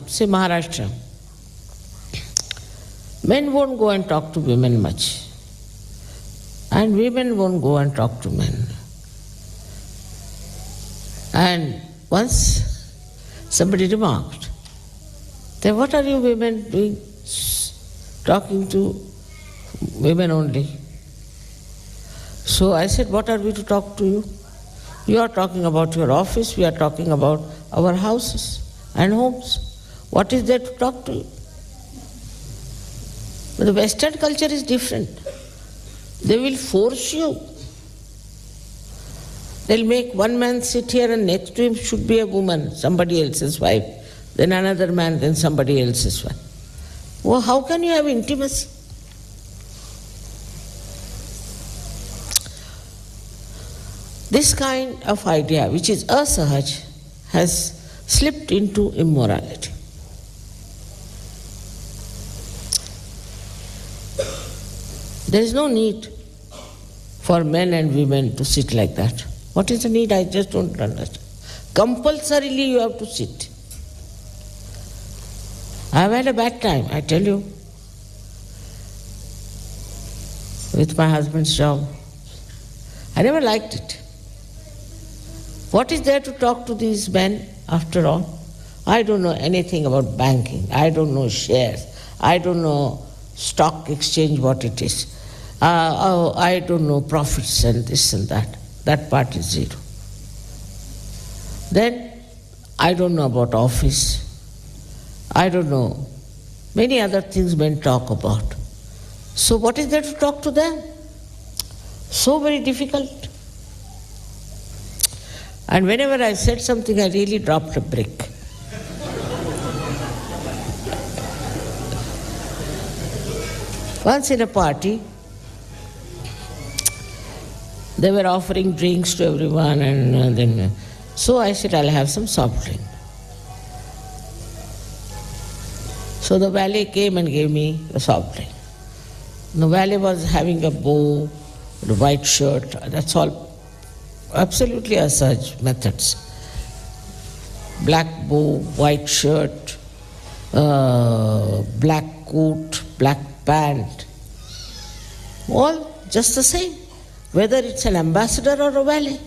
say, Maharashtra, men won't go and talk to women much, and women won't go and talk to men. And once somebody remarked, then what are you women doing, talking to women only? So I said, what are we to talk to you? You are talking about your office, we are talking about our houses and homes. What is there to talk to you? But the Western culture is different. They will force you. They'll make one man sit here and next to him should be a woman, somebody else's wife, then another man, then somebody else's wife. Well, how can you have intimacy? This kind of idea, which is asahaj, has slipped into immorality. There is no need for men and women to sit like that. What is the need? I just don't understand. Compulsorily you have to sit. I have had a bad time, I tell you, with my husband's job. I never liked it. What is there to talk to these men after all? I don't know anything about banking. I don't know shares. I don't know stock exchange, what it is. I don't know profits and this and that. That part is zero. Then I don't know about office. I don't know many other things men talk about. So what is there to talk to them? So very difficult. And whenever I said something, I really dropped a brick. Once in a party, they were offering drinks to everyone, and then so I said, I'll have some soft drink. So the valet came and gave me a soft drink. The valet was having a bow, a white shirt, that's all. Absolutely asahaj methods. Black bow, white shirt, black coat, black pant. All just the same, whether it's an ambassador or a valet.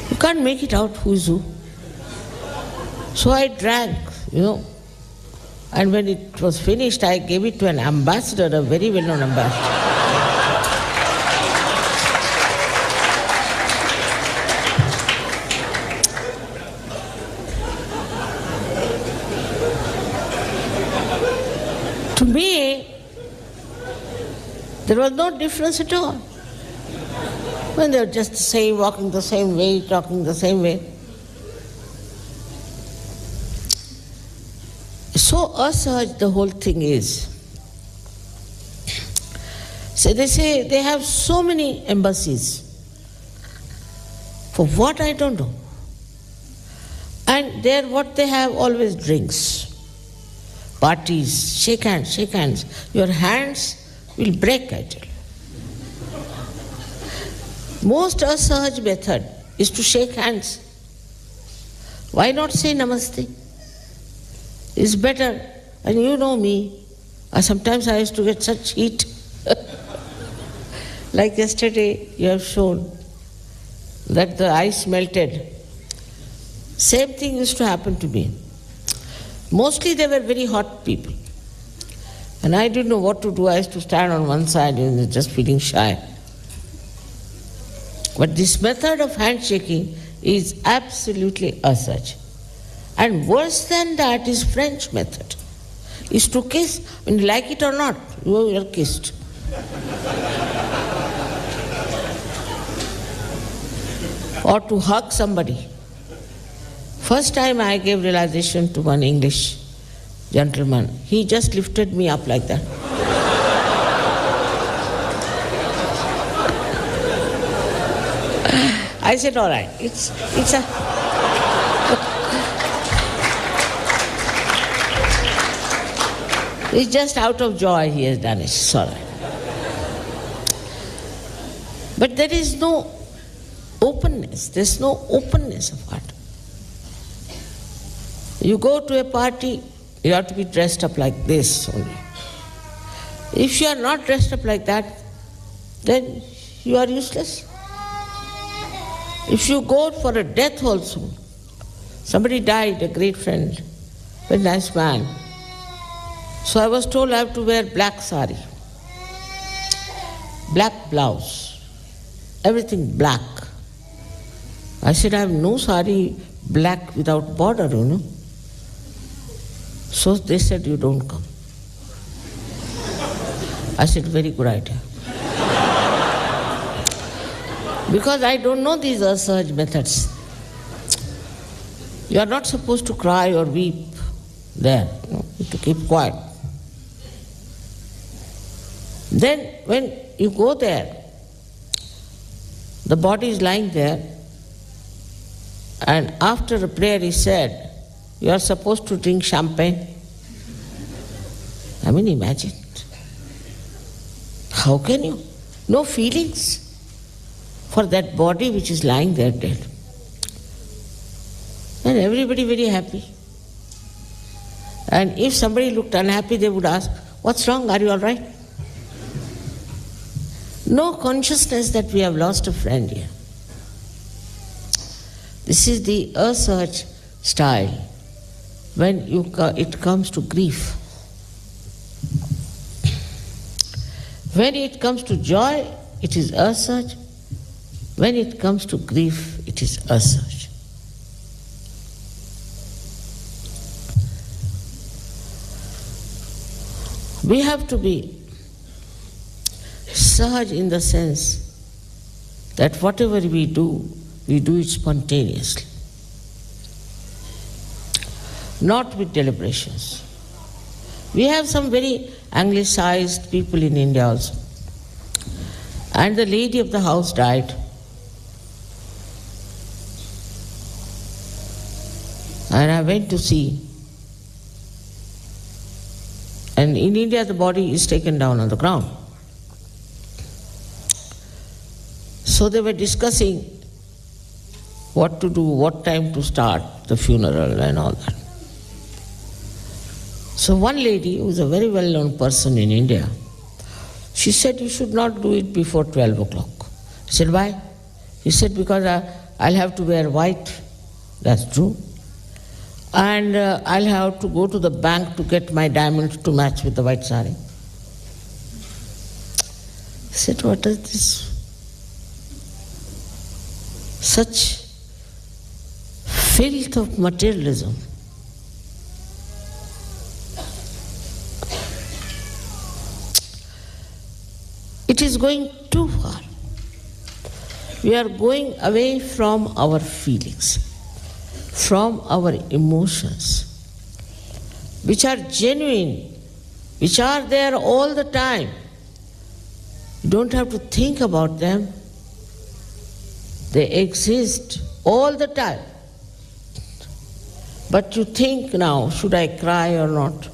You can't make it out who's who. So I drank, and when it was finished, I gave it to an ambassador, a very well-known ambassador. To me, there was no difference at all. When they were just the same, walking the same way, talking the same way. So asahaj the whole thing is. So they say they have so many embassies. For what, I don't know. And there what they have, always drinks. Parties, shake hands, shake hands. Your hands will break, I tell you. Most asahaj method is to shake hands. Why not say namaste? It's better. And you know me, sometimes I used to get such heat. Like yesterday, you have shown that the ice melted. Same thing used to happen to me. Mostly they were very hot people. And I didn't know what to do. I used to stand on one side and just feeling shy. But this method of handshaking is absolutely asaj. And worse than that is French method. Is to kiss, when you like it or not, you are kissed. Or to hug somebody. First time I gave realization to one English gentleman, he just lifted me up like that. I said, all right, it's just out of joy he has done it. It's all right. But there is no openness. There's no openness of heart. You go to a party, you have to be dressed up like this only. If you are not dressed up like that, then you are useless. If you go for a death also, somebody died, a great friend, very nice man. So I was told I have to wear black sari, black blouse, everything black. I said, I have no sari black without border, you know. So they said, you don't come. I said, very good idea. Because I don't know these asaj methods. You are not supposed to cry or weep there, you know, to keep quiet. Then when you go there, the body is lying there, and after a prayer is said, you are supposed to drink champagne. I mean, imagine. How can you? No feelings for that body which is lying there dead. And everybody very happy. And if somebody looked unhappy, they would ask, what's wrong? Are you all right? No consciousness that we have lost a friend here. This is the asaj style when it comes to grief. When it comes to joy, it is asaj. When it comes to grief, it is asaj. We have to be sahaj in the sense that whatever we do it spontaneously, not with deliberations. We have some very anglicized people in India also. And the lady of the house died. And I went to see. And in India, the body is taken down on the ground. So they were discussing what to do, what time to start the funeral and all that. So one lady, who is a very well-known person in India, she said, you should not do it before 12 o'clock. I said, why? He said, because I'll have to wear white. That's true. And I'll have to go to the bank to get my diamonds to match with the white sari. I said, what is this? Such filth of materialism. It is going too far. We are going away from our feelings, from our emotions, which are genuine, which are there all the time. You don't have to think about them. They exist all the time. But you think now, should I cry or not?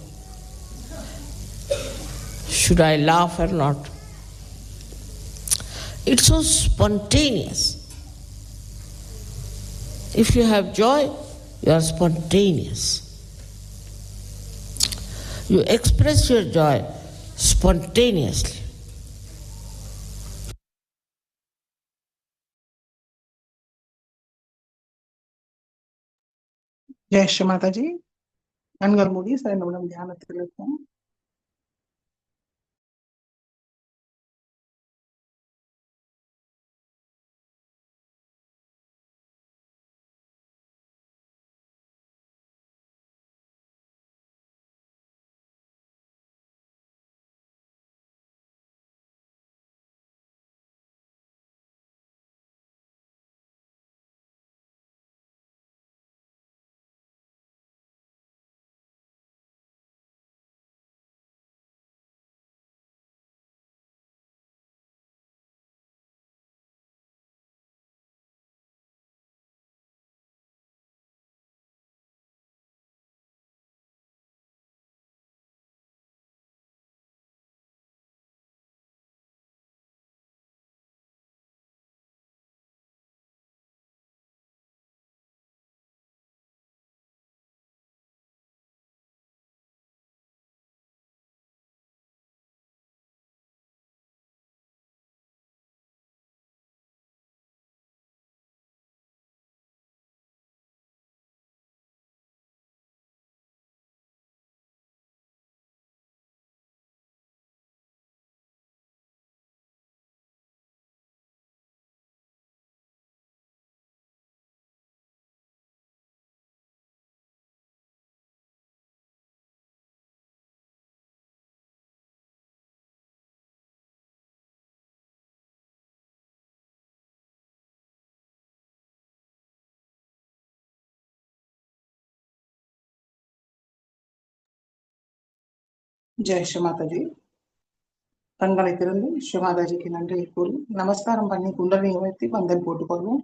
Should I laugh or not? It's so spontaneous. If you have joy, you are spontaneous. You express your joy spontaneously. Jai Sri Mataji. கண்கள் மூடி சரி நம்முடைய தியானத்தில் இருக்கும். ஜெய் ஸ்ரீ மாதாஜி. கண்களை திறந்து ஸ்ரீ மாதாஜிக்கு நன்றியை கூறி நமஸ்காரம் பண்ணி குண்டலினி உயர்த்தி வந்தன் போட்டுக்கொள்வோம்.